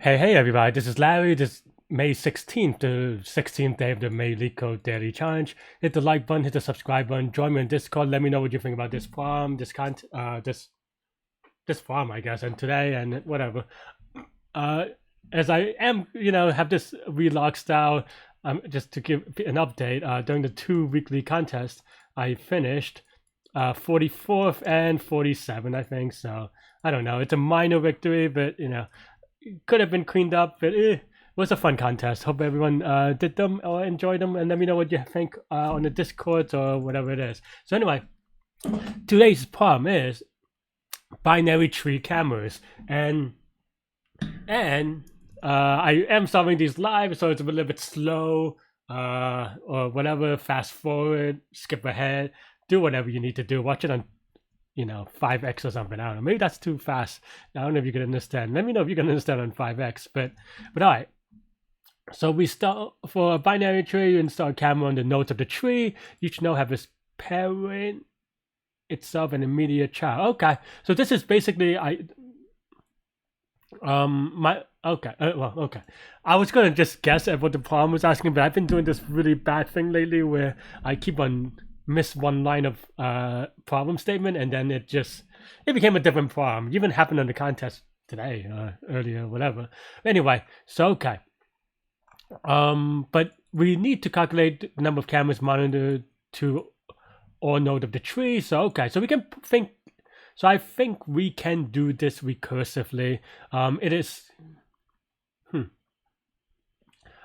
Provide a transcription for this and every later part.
Hey everybody, this is Larry. This is May 16th, the 16th day of the May Leetcode Daily Challenge. Hit the like button, hit the subscribe button, join me on Discord, let me know what you think about this problem, this problem, I guess, and today and whatever. Uh as I am, have this vlog style, just to give an update, during the 2 weekly contests, I finished 44th and 47, I think. So I don't know. It's a minor victory, but could have been cleaned up, but it was a fun contest. Hope everyone did them or enjoyed them, and let me know what you think on the Discord or whatever it is. So anyway, today's problem is binary tree cameras, and I am solving these live, so it's a little bit slow, or whatever. Fast forward, skip ahead, do whatever you need to do. Watch it on 5x or something. I don't know. Maybe that's too fast. I don't know if you can understand. Let me know if you can understand on 5x. But all right. So we start for a binary tree. You install a camera on the nodes of the tree. Each node have its parent itself and immediate child. Okay. So this is basically okay. I was gonna just guess at what the problem was asking, but I've been doing this really bad thing lately where I keep on miss one line of problem statement, and then it became a different problem. It even happened on the contest today, earlier, whatever. Anyway, so okay. But we need to calculate the number of cameras monitored to all node of the tree. So okay, so we can think. So I think we can do this recursively. It is.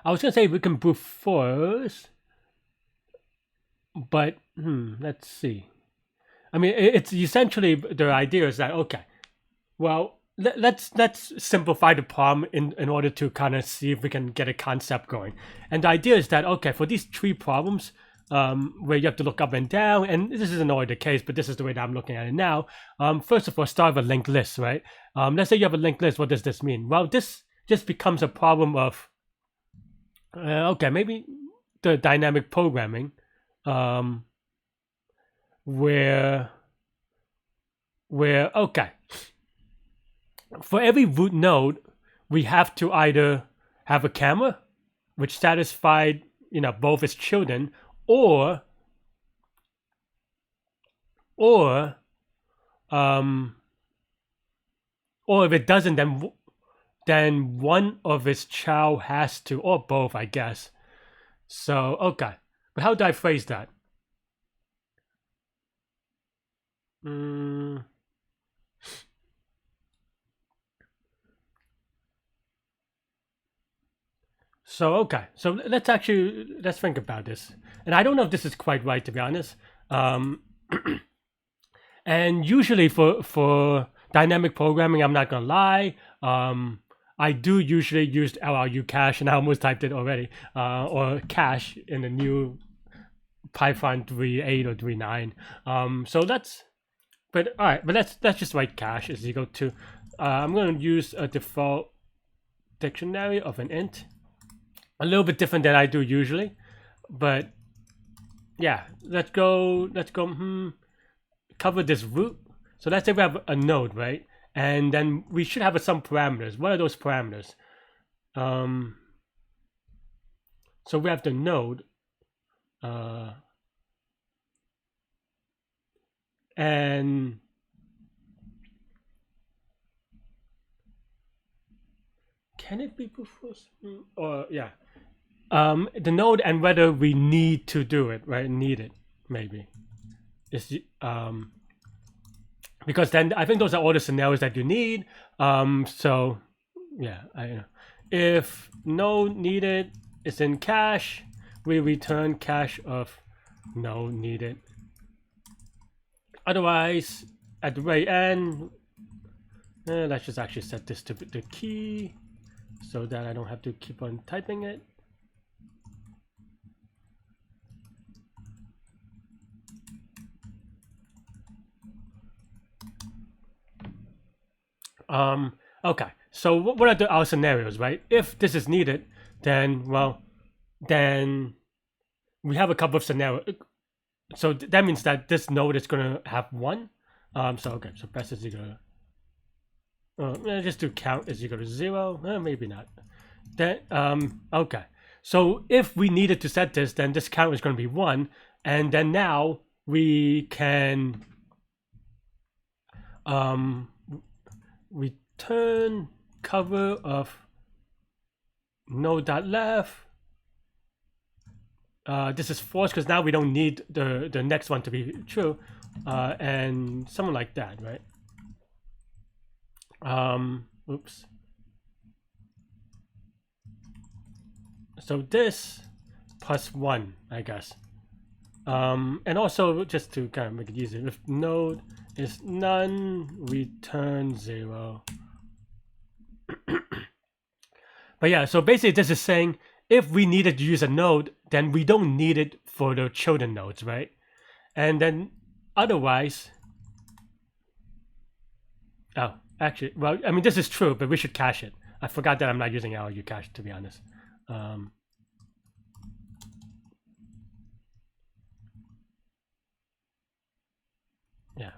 I was gonna say we can brute force, but let's see. I mean, it's essentially the idea is that okay, well, let's simplify the problem in order to kind of see if we can get a concept going. And the idea is that okay, for these three problems, where you have to look up and down, and this isn't always the case, but this is the way that I'm looking at it now. First of all, start with a linked list, right? Let's say you have a linked list. What does this mean? Well, this just becomes a problem of okay, maybe the dynamic programming. Where okay, for every root node we have to either have a camera which satisfied both its children, or if it doesn't, then one of its child has to, or both, I guess. So okay, but how do I phrase that? So okay, so let's think about this. And I don't know if this is quite right, to be honest. And usually for dynamic programming, I'm not gonna lie, I do usually use LRU cache, and I almost typed it already, or cache in the new Python 3.8 or 3.9. So that's. But all right, but let's just write cache is equal to. I'm going to use a default dictionary of an int, a little bit different than I do usually, but yeah, let's go. Cover this root. So let's say we have a node, right? And then we should have some parameters. What are those parameters? So we have the node. And can it be brute force? Or yeah, the node and whether we need to do it, right? Need it, maybe. Is because then I think those are all the scenarios that you need. So yeah, if node needed is in cache, we return cache of node needed. Otherwise, at the very end, let's just actually set this to the key so that I don't have to keep on typing it. Okay, so what are our scenarios, right? If this is needed, then we have a couple of scenarios. So that means that this node is going to have one. So okay, so best is equal just do count is equal to 0. Maybe not. Then okay. So if we needed to set this, then this count is going to be 1, and then now we can return cover of node.left. This is false because now we don't need the next one to be true, and something like that, right? Oops. So this plus 1, I guess. And also just to kind of make it easier, if node is none, return 0. But yeah, so basically this is saying if we needed to use a node, then we don't need it for the children nodes, right? And then otherwise, oh, actually, well, I mean, this is true, but we should cache it. I forgot that I'm not using LRU cache, to be honest. Yeah.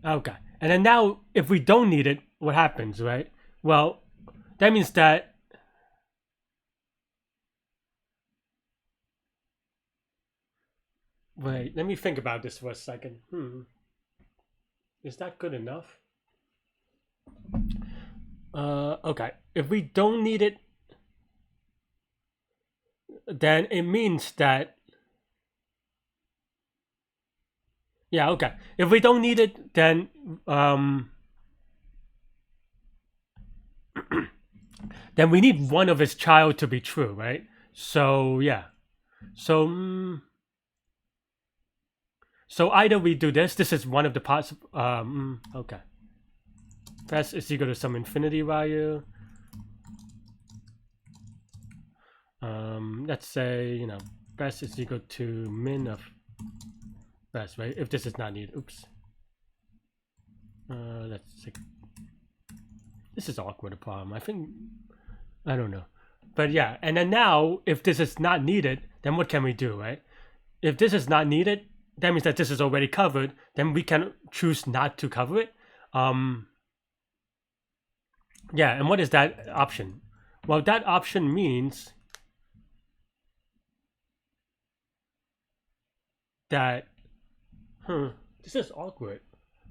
Okay. And then now, if we don't need it, what happens, right? Well, that means that wait, let me think about this for a second. Is that good enough? Okay. If we don't need it, then it means that yeah, okay. If we don't need it, then then we need one of his child to be true, right? So yeah. So so either we do this. This is one of the parts. Okay. Best is equal to some infinity value. Let's say best is equal to min of best, right? If this is not needed. Oops. Let's see. This is awkward a problem. I think I don't know. But yeah, and then now if this is not needed, then what can we do, right? If this is not needed, that means that this is already covered, then we can choose not to cover it. Yeah, and what is that option? Well, that option means that this is awkward.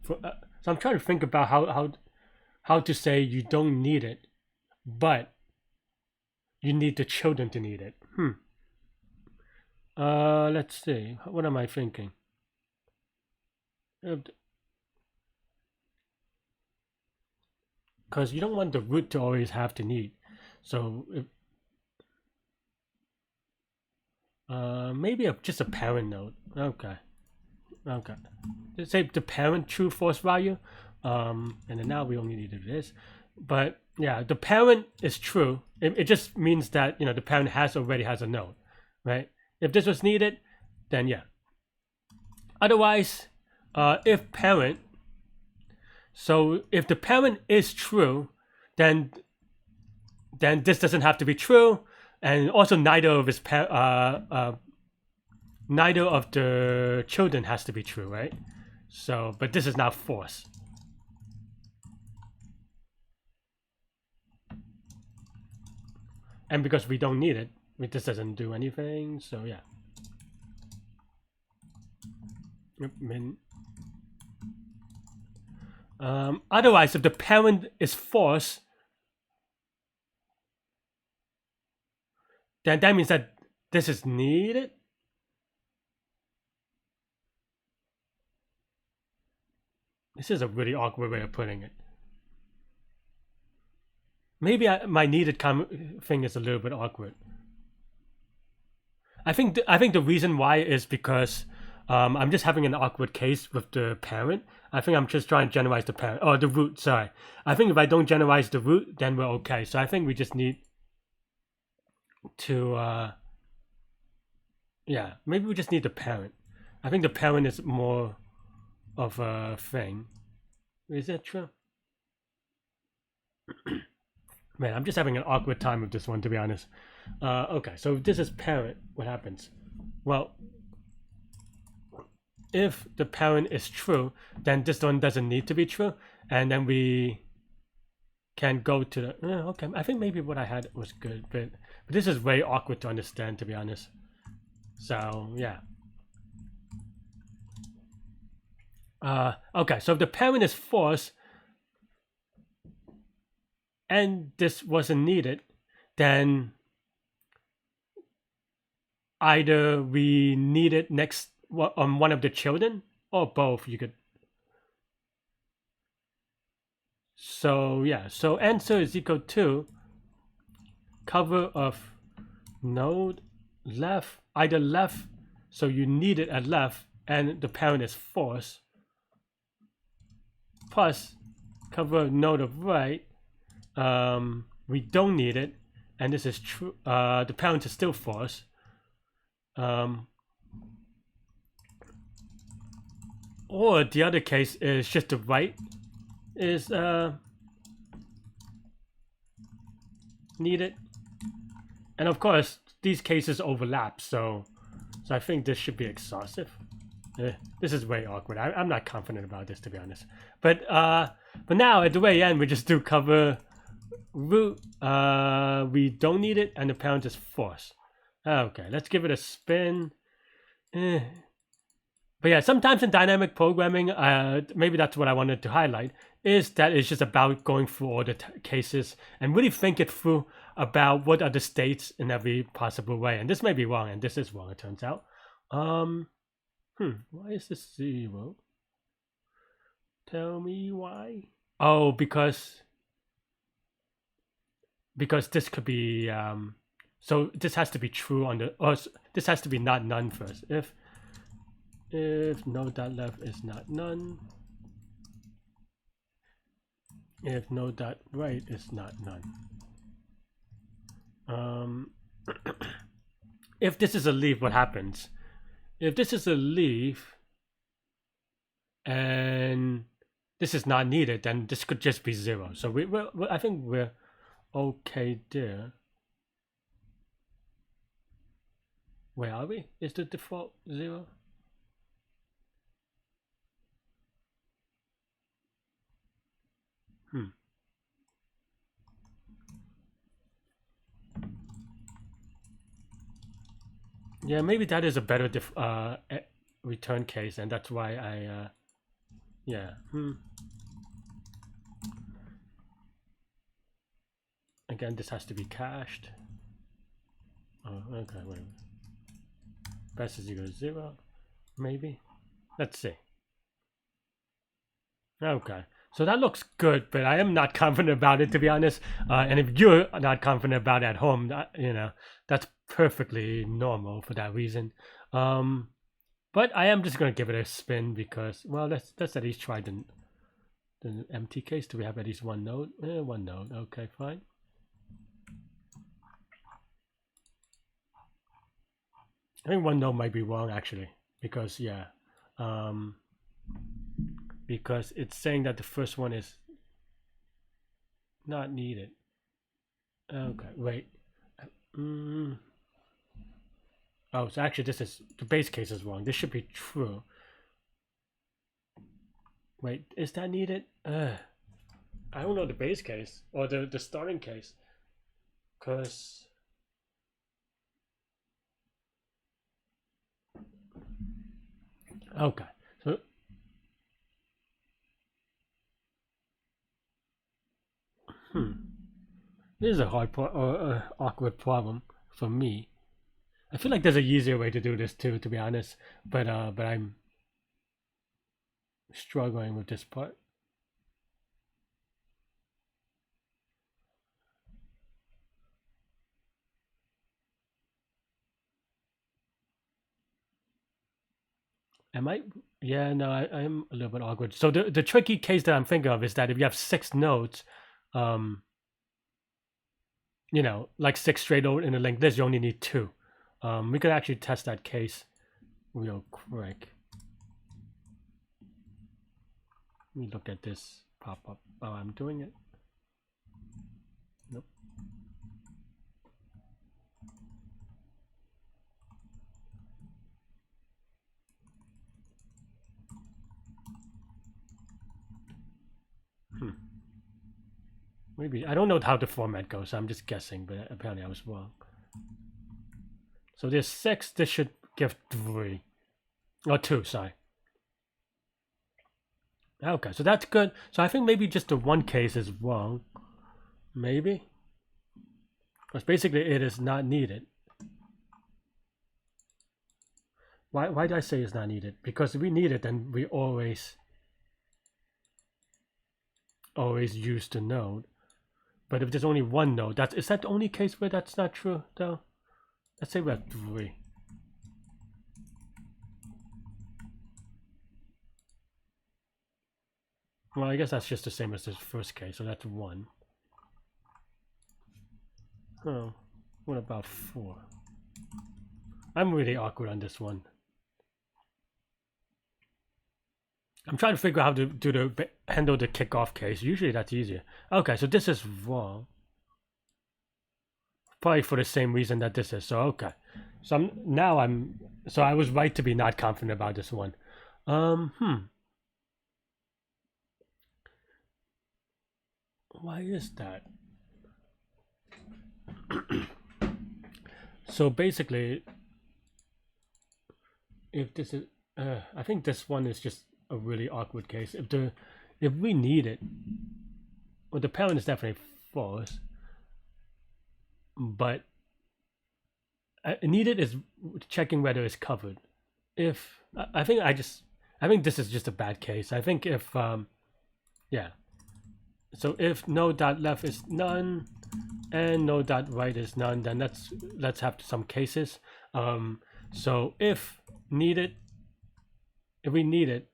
So I'm trying to think about how to say you don't need it, but you need the children to need it. Let's see. What am I thinking? Because you don't want the root to always have to need. So if, maybe just a parent node. Okay. Let's say the parent true false value. And then now we only need to do this. But yeah, the parent is true. It just means that the parent already has a node, right? If this was needed, then yeah. Otherwise, if parent, so if the parent is true, then this doesn't have to be true, and also neither of the children has to be true, right? So, but this is not false. And because we don't need it, this doesn't do anything, so yeah. Otherwise, if the parent is false, then that means that this is needed. This is a really awkward way of putting it. Maybe my needed thing is a little bit awkward. I think the reason why is because I'm just having an awkward case with the parent. I think I'm just trying to generalize the parent or the root. Sorry, I think if I don't generalize the root, then we're okay. So I think we just need to yeah, maybe we just need the parent. I think the parent is more of a thing. Is that true? Man, I'm just having an awkward time with this one, to be honest. Okay, so if this is parent, what happens? well, if the parent is true, then this one doesn't need to be true, and then we can go to the. Okay, I think maybe what I had was good, but this is very awkward to understand, to be honest. So yeah. Okay, so if the parent is false and this wasn't needed, then either we need it next on one of the children or both. You could. So yeah, so answer is equal to cover of node left, either left, so you need it at left and the parent is false, plus cover node of right, we don't need it and this is true, the parent is still false, or the other case is just the right is needed, and of course these cases overlap, so I think this should be exhaustive. This is way awkward. I'm not confident about this, to be honest, but now at the very end we just do cover root, we don't need it and the parent is false. Okay, let's give it a spin. But yeah, sometimes in dynamic programming, maybe that's what I wanted to highlight, is that it's just about going through all the cases and really think it through about what are the states in every possible way. And this may be wrong, and this is wrong, it turns out. Why is this 0? Tell me why. Oh, because this could be, so this has to be true on the, or this has to be not none first. If node dot left is not none, if node dot right is not none. If this is a leaf, what happens? If this is a leaf and this is not needed, then this could just be 0. So I think we're okay there. Where are we? Is the default 0? Yeah, maybe that is a better return case, and that's why I yeah. Again, this has to be cached. Oh, okay, wait. Best is equal to 0, maybe. Let's see. Okay, so that looks good, but I am not confident about it, to be honest. And if you're not confident about it at home, you know, that's perfectly normal for that reason. But I am just gonna give it a spin because, well, let's at least try the empty case. Do we have at least one node? One node. Okay, fine. I think one node might be wrong actually, because yeah, because it's saying that the first one is not needed. Okay, wait. Oh, so actually this is, the base case is wrong. This should be true. Wait, is that needed? I don't know the base case or the starting case, because okay, so this is a hard awkward problem for me. I feel like there's a easier way to do this too, to be honest, but I'm struggling with this part. Am I? Yeah, no, I'm a little bit awkward. So the tricky case that I'm thinking of is that if you have 6 nodes, you know, like 6 straight over in a linked list, you only need 2. We could actually test that case real quick. Let me look at this pop up. Oh, I'm doing it. Nope. maybe I don't know how the format goes, so I'm just guessing, but apparently I was wrong. So there's 6, this should give 3. Or 2, sorry. Okay, so that's good. So I think maybe just the one case is wrong. Maybe. Because basically it is not needed. Why did I say it's not needed? Because if we need it, then we always use the node. But if there's only one node, is that the only case where that's not true though? Let's say we have 3. Well, I guess that's just the same as the first case, so that's 1. Oh, what about 4? I'm really awkward on this one. I'm trying to figure out how to handle the kickoff case. Usually that's easier. Okay, so this is wrong. Probably for the same reason that this is. So okay. So so I was right to be not confident about this one. Why is that? So basically, if this is, I think this one is just a really awkward case. If we need it, well, the parent is definitely false, but needed is checking whether it's covered. If I think this is just a bad case. I think if yeah. So if no dot left is none and no dot right is none, then let's have some cases. So if we need it,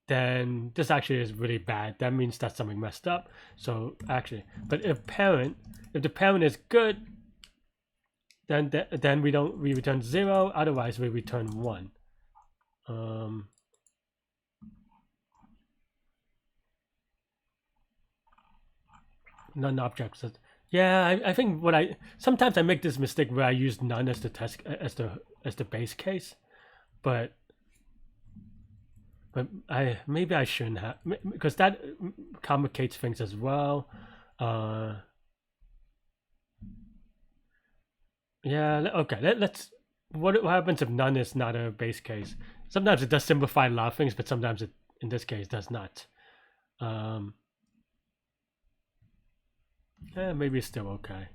then this actually is really bad. That means that something messed up. So actually, but if the parent is good, then we return 0. Otherwise, we return 1. Non-objects. Yeah, I think sometimes I make this mistake where I use none as the test as the base case, but maybe I shouldn't have, because that complicates things as well. Yeah, okay. Let's. What happens if none is not a base case? Sometimes it does simplify a lot of things, but sometimes it, in this case, does not. Maybe it's still okay.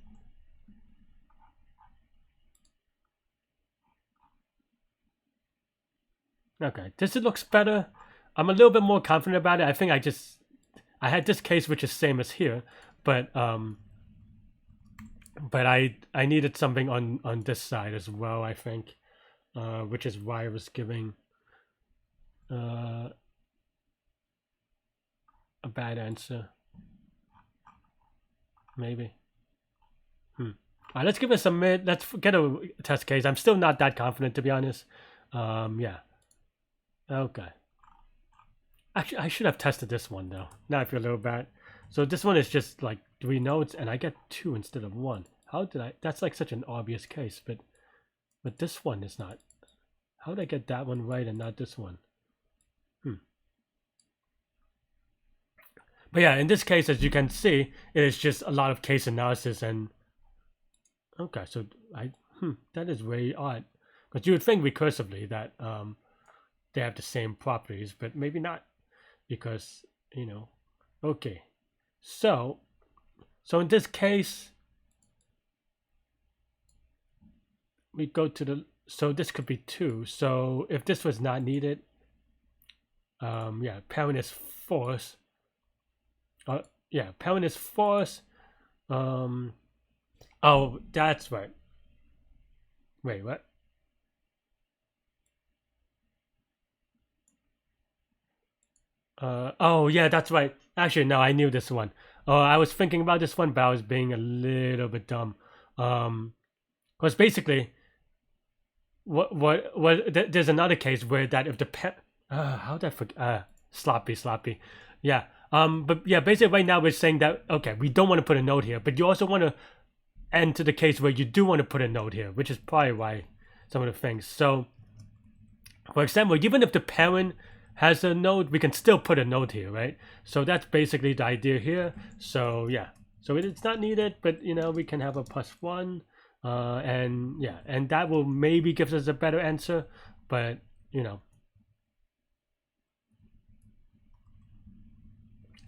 Okay, this looks better. I'm a little bit more confident about it. I think I had this case which is same as here, but I needed something on this side as well, I think, which is why I was giving a bad answer. Maybe. All right, let's give it a submit. Let's get a test case. I'm still not that confident, to be honest. Yeah. Okay. Actually, I should have tested this one though. Now I feel a little bad. So this one is just like 3 nodes, and I get 2 instead of 1. How did I? That's like such an obvious case, but this one is not. How did I get that one right and not this one? But yeah, in this case, as you can see, it is just a lot of case analysis and. Okay, so that is very odd, because you would think recursively that they have the same properties, but maybe not, because okay, so in this case we go to the, so this could be 2. So if this was not needed, yeah, parent is false. Yeah, parent is false. Oh, that's right. Wait, what? Oh yeah, that's right. Actually, no, I knew this one. Oh, I was thinking about this one, but I was being a little bit dumb. Because basically, there's another case where that if the how did I forget? Sloppy. Yeah. But yeah, basically right now we're saying that okay, we don't want to put a node here, but you also want to enter the case where you do want to put a node here, which is probably why some of the things. So, for example, even if the parent has a node, we can still put a node here, right? So that's basically the idea here. So yeah, So it's not needed, but we can have a +1, and yeah, and that will maybe gives us a better answer, but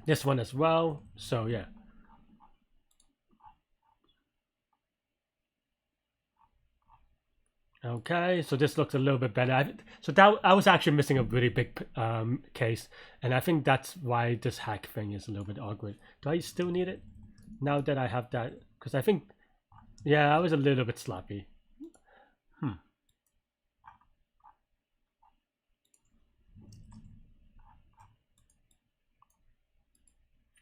this one as well. So yeah. Okay, so this looks a little bit better. So that I was actually missing a really big case, and I think that's why this hack thing is a little bit awkward. Do I still need it now that I have that? Because I think, yeah, I was a little bit sloppy.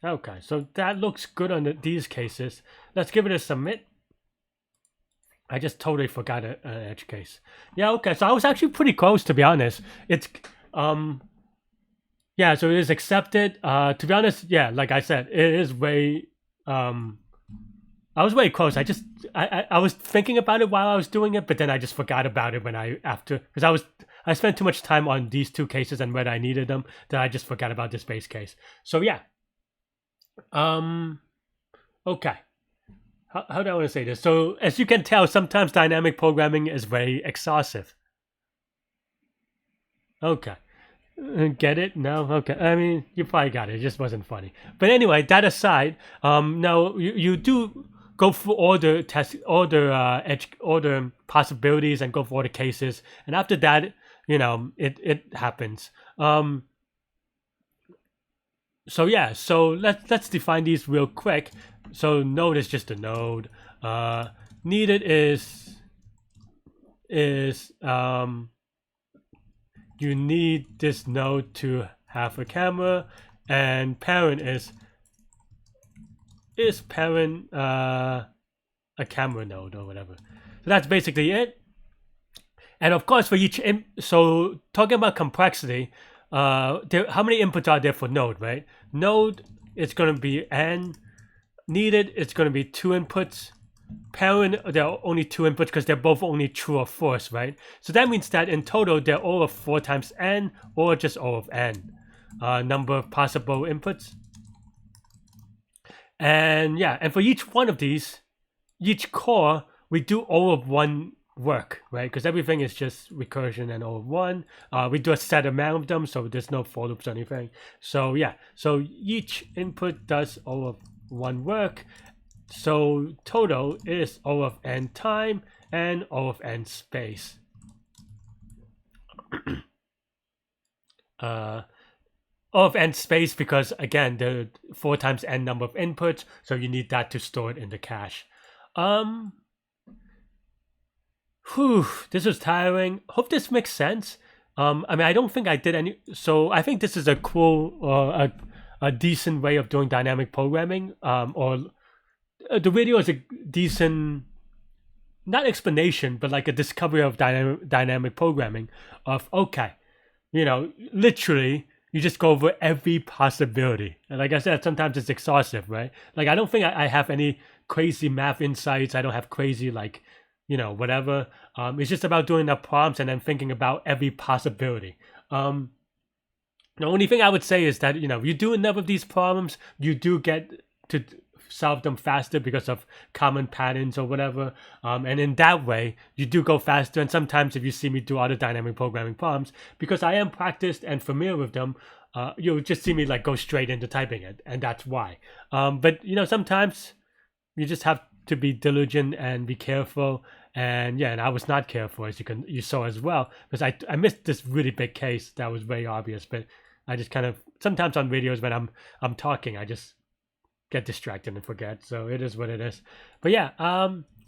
Okay, so that looks good on these cases. Let's give it a submit. I just totally forgot an edge case. Yeah, okay, so I was actually pretty close, to be honest. It's yeah, so it is accepted. To be honest, yeah, like I said, it is way I was way close. I was thinking about it while I was doing it, but then I just forgot about it when because I spent too much time on these two cases and whether I needed them that I just forgot about this base case. So yeah. Okay. How do I want to say this? So as you can tell, sometimes dynamic programming is very exhaustive. Okay. Get it? No? Okay. I mean, you probably got it. It just wasn't funny. But anyway, that aside, now you do go through all the all the possibilities and go through all the cases, and after that, it happens. So yeah, so let's define these real quick. So node is just a node. Needed is you need this node to have a camera, and parent is parent a camera node or whatever. So that's basically it. And of course, for each so talking about complexity, how many inputs are there for node, right? Node is going to be n. Needed, it's going to be 2 inputs. Parent, there are only 2 inputs because they're both only true or false, right? So that means that in total, they're all of 4 times n or just all of n. Number of possible inputs. And yeah, and for each one of these, each core, we do all of one work, right? Because everything is just recursion and all of one. We do a set amount of them, so there's no for loops or anything. So yeah, so each input does all of one work. So total is O of n time and O of n space. O of n space because again the 4 times n number of inputs, so you need that to store it in the cache. This was tiring. Hope this makes sense. I mean, I don't think I did any. So I think this is a cool, a decent way of doing dynamic programming. Or the video is a decent, not explanation, but like a discovery of dynamic programming. Of okay, literally. You just go over every possibility. And like I said, sometimes it's exhaustive, right? Like, I don't think I have any crazy math insights. I don't have crazy, like, whatever. It's just about doing the prompts and then thinking about every possibility. The only thing I would say is that, you do enough of these problems, you do get to solve them faster because of common patterns or whatever. And in that way, you do go faster. And sometimes if you see me do other dynamic programming problems, because I am practiced and familiar with them, you'll just see me like go straight into typing it. And that's why. But, sometimes you just have to be diligent and be careful. And yeah, and I was not careful, as you saw as well, because I missed this really big case that was very obvious. But I just kind of, sometimes on videos when I'm talking, I just get distracted and forget. So it is what it is. But yeah,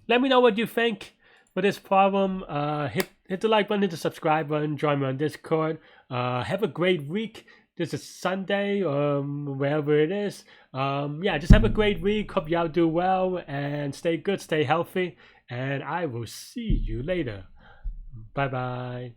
let me know what you think for this problem. Hit the like button, hit the subscribe button, join me on Discord. Have a great week. This is Sunday, wherever it is. Yeah, just have a great week. Hope y'all do well and stay good, stay healthy. And I will see you later. Bye bye.